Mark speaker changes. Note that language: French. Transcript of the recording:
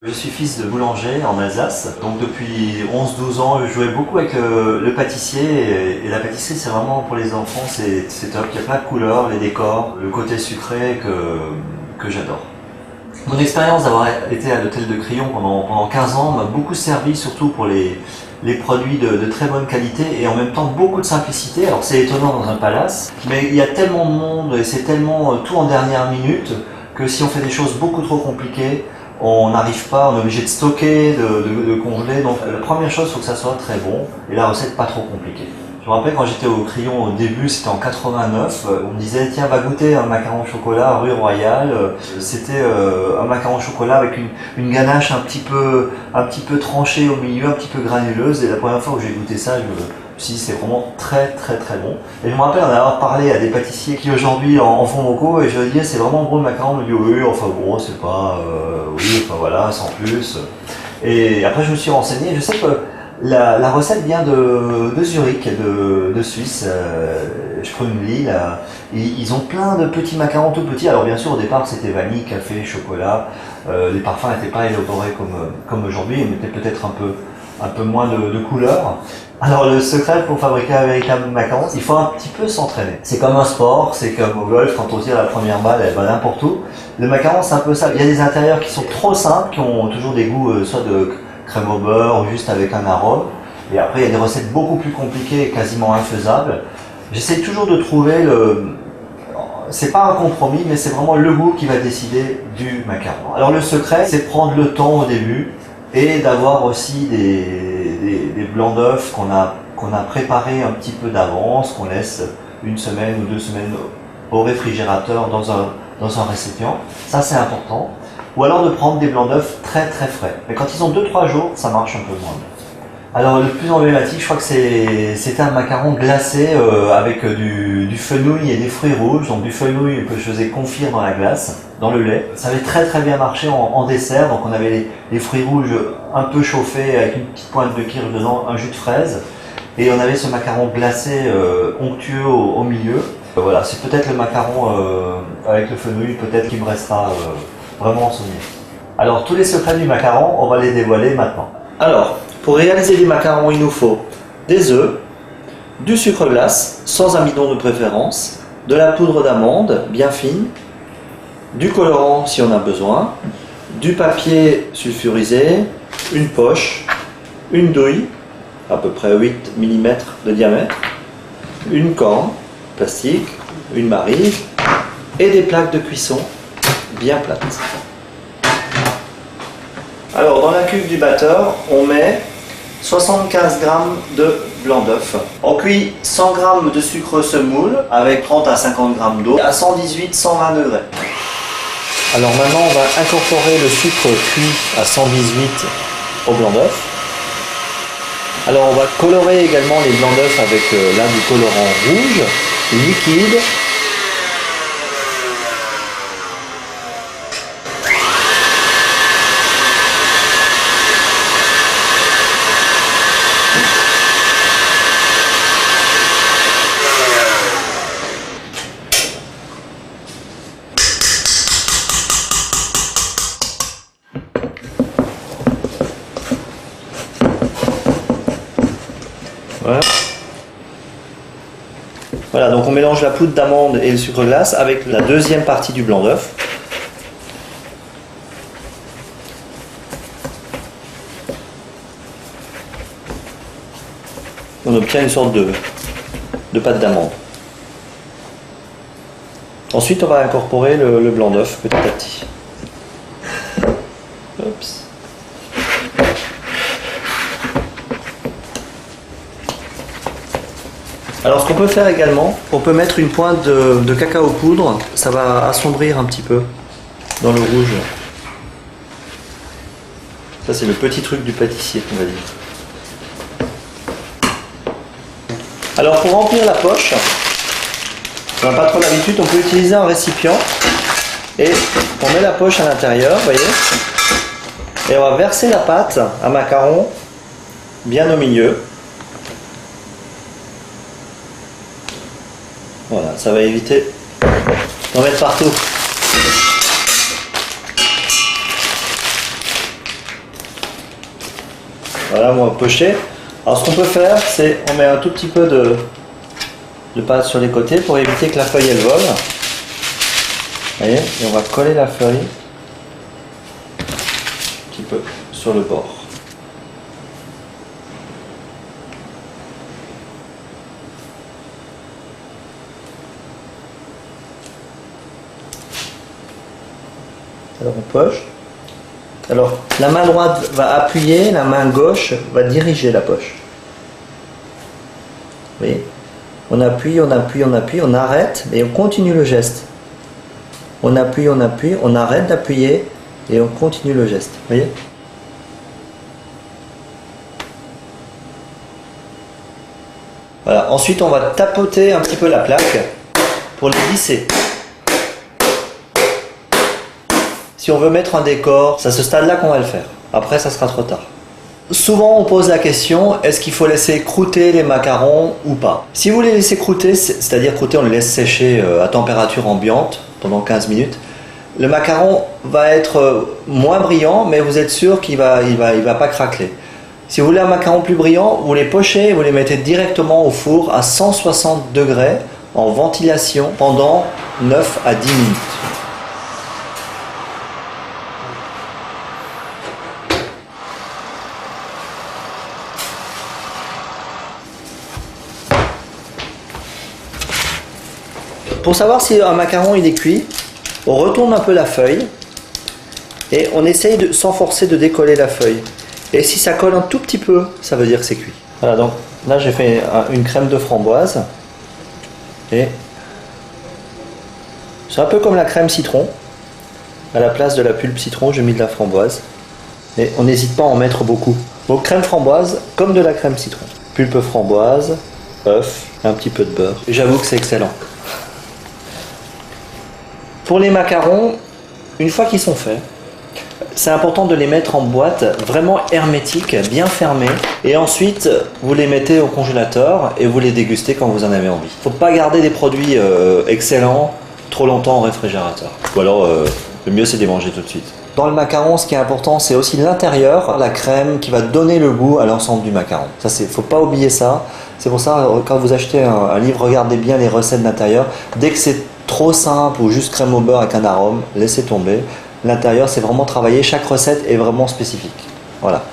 Speaker 1: Je suis fils de boulanger en Alsace, donc depuis 11-12 ans je jouais beaucoup avec le pâtissier et la pâtisserie c'est vraiment pour les enfants, c'est top, il y a plein de couleurs, les décors, le côté sucré que j'adore. Mon expérience d'avoir été à l'hôtel de Crillon pendant 15 ans m'a beaucoup servi, surtout pour les produits de très bonne qualité et en même temps beaucoup de simplicité. Alors c'est étonnant dans un palace, mais il y a tellement de monde et c'est tellement tout en dernière minute que si on fait des choses beaucoup trop compliquées, on n'arrive pas, on est obligé de stocker, de congeler. Donc la première chose, il faut que ça soit très bon et la recette pas trop compliquée. Je me rappelle quand j'étais au Crillon au début, c'était en 89, on me disait tiens va goûter un macaron au chocolat rue Royale. C'était un macaron au chocolat avec une ganache un petit peu tranchée au milieu, un petit peu granuleuse. Et la première fois que j'ai goûté ça, je me suis dit c'est vraiment très bon. Et je me rappelle en avoir parlé à des pâtissiers qui aujourd'hui en font beaucoup et je leur disais c'est vraiment bon le macaron, on me dit oui enfin bon c'est pas oui enfin voilà sans plus. Et après je me suis renseigné, je sais que la recette vient de Zurich, de Suisse, Sprungli. Ils ont plein de petits macarons tout petits. Alors bien sûr au départ c'était vanille, café, chocolat. Les parfums n'étaient pas élaborés comme aujourd'hui, ils mettaient peut-être un peu moins de couleurs. Alors le secret pour fabriquer un véritable macaron, il faut un petit peu s'entraîner. C'est comme un sport, c'est comme au golf, quand on tire la première balle, elle va n'importe où. Le macaron c'est un peu ça. Il y a des intérieurs qui sont trop simples, qui ont toujours des goûts soit de crème au beurre ou juste avec un arôme. Et après il y a des recettes beaucoup plus compliquées et quasiment infaisables. J'essaie toujours de trouver c'est pas un compromis, mais c'est vraiment le goût qui va décider du macaron. Alors le secret, c'est de prendre le temps au début et d'avoir aussi des blancs d'œufs qu'on a préparés un petit peu d'avance, qu'on laisse une semaine ou 2 semaines au réfrigérateur dans un récipient. Ça c'est important. Ou alors de prendre des blancs d'œufs très frais. Mais quand ils ont 2-3 jours, ça marche un peu moins bien. Alors le plus emblématique, je crois que c'était un macaron glacé avec du fenouil et des fruits rouges. Donc du fenouil que je faisais confire dans la glace, dans le lait. Ça avait très bien marché en dessert. Donc on avait les fruits rouges un peu chauffés avec une petite pointe de kirsch dedans, un jus de fraise. Et on avait ce macaron glacé onctueux au milieu. Voilà, c'est peut-être le macaron avec le fenouil, peut-être qui me restera vraiment en souvenir. Alors tous les secrets du macaron, on va les dévoiler maintenant. Alors, pour réaliser des macarons, il nous faut des œufs, du sucre glace, sans amidon de préférence, de la poudre d'amande bien fine, du colorant si on a besoin, du papier sulfurisé, une poche, une douille, à peu près 8 mm de diamètre, une corne plastique, une maryse et des plaques de cuisson bien plates. Alors dans la cuve du batteur, on met 75 g de blanc d'œuf. On cuit 100 g de sucre semoule avec 30 à 50 g d'eau à 118-120 degrés. Alors maintenant on va incorporer le sucre cuit à 118 au blanc d'œuf. Alors on va colorer également les blancs d'œuf avec là du colorant rouge, liquide. Voilà, donc on mélange la poudre d'amande et le sucre glace avec la deuxième partie du blanc d'œuf. On obtient une sorte de pâte d'amande. Ensuite, on va incorporer le blanc d'œuf petit à petit. Oups. Alors ce qu'on peut faire également, on peut mettre une pointe de cacao poudre, ça va assombrir un petit peu dans le rouge. Ça c'est le petit truc du pâtissier, on va dire. Alors pour remplir la poche, on n'a pas trop l'habitude, on peut utiliser un récipient et on met la poche à l'intérieur, vous voyez, et on va verser la pâte à macaron bien au milieu. Voilà, ça va éviter d'en mettre partout. Voilà, on va pocher. Alors ce qu'on peut faire, c'est on met un tout petit peu de pâte sur les côtés pour éviter que la feuille elle vole. Vous voyez, et on va coller la feuille un petit peu sur le bord. Alors on poche. Alors la main droite va appuyer, la main gauche va diriger la poche. Vous voyez, on appuie, on appuie, on appuie, on arrête et on continue le geste. On appuie, on arrête d'appuyer et on continue le geste. Vous voyez? Voilà. Ensuite, on va tapoter un petit peu la plaque pour les lisser. Si on veut mettre un décor, c'est à ce stade-là qu'on va le faire. Après, ça sera trop tard. Souvent, on pose la question, est-ce qu'il faut laisser croûter les macarons ou pas? Si vous les laissez croûter, c'est-à-dire croûter, on les laisse sécher à température ambiante pendant 15 minutes, le macaron va être moins brillant, mais vous êtes sûr qu'il va pas craqueler. Si vous voulez un macaron plus brillant, vous les pochez et vous les mettez directement au four à 160 degrés en ventilation pendant 9 à 10 minutes. Pour savoir si un macaron il est cuit, on retourne un peu la feuille et on essaye sans forcer de décoller la feuille. Et si ça colle un tout petit peu, ça veut dire que c'est cuit. Voilà, donc là j'ai fait une crème de framboise et c'est un peu comme la crème citron. À la place de la pulpe citron, j'ai mis de la framboise. Et on n'hésite pas à en mettre beaucoup. Donc crème framboise comme de la crème citron. Pulpe framboise, œuf, un petit peu de beurre. J'avoue que c'est excellent. Pour les macarons, une fois qu'ils sont faits, c'est important de les mettre en boîte vraiment hermétique, bien fermée. Et ensuite, vous les mettez au congélateur et vous les dégustez quand vous en avez envie. Il ne faut pas garder des produits excellents trop longtemps au réfrigérateur. Ou alors, le mieux c'est de les manger tout de suite. Dans le macaron, ce qui est important, c'est aussi l'intérieur, la crème qui va donner le goût à l'ensemble du macaron. Ça, faut pas oublier ça. C'est pour ça, quand vous achetez un livre, regardez bien les recettes d'intérieur. Dès que c'est trop simple ou juste crème au beurre avec un arôme, laissez tomber. L'intérieur, c'est vraiment travaillé. Chaque recette est vraiment spécifique. Voilà.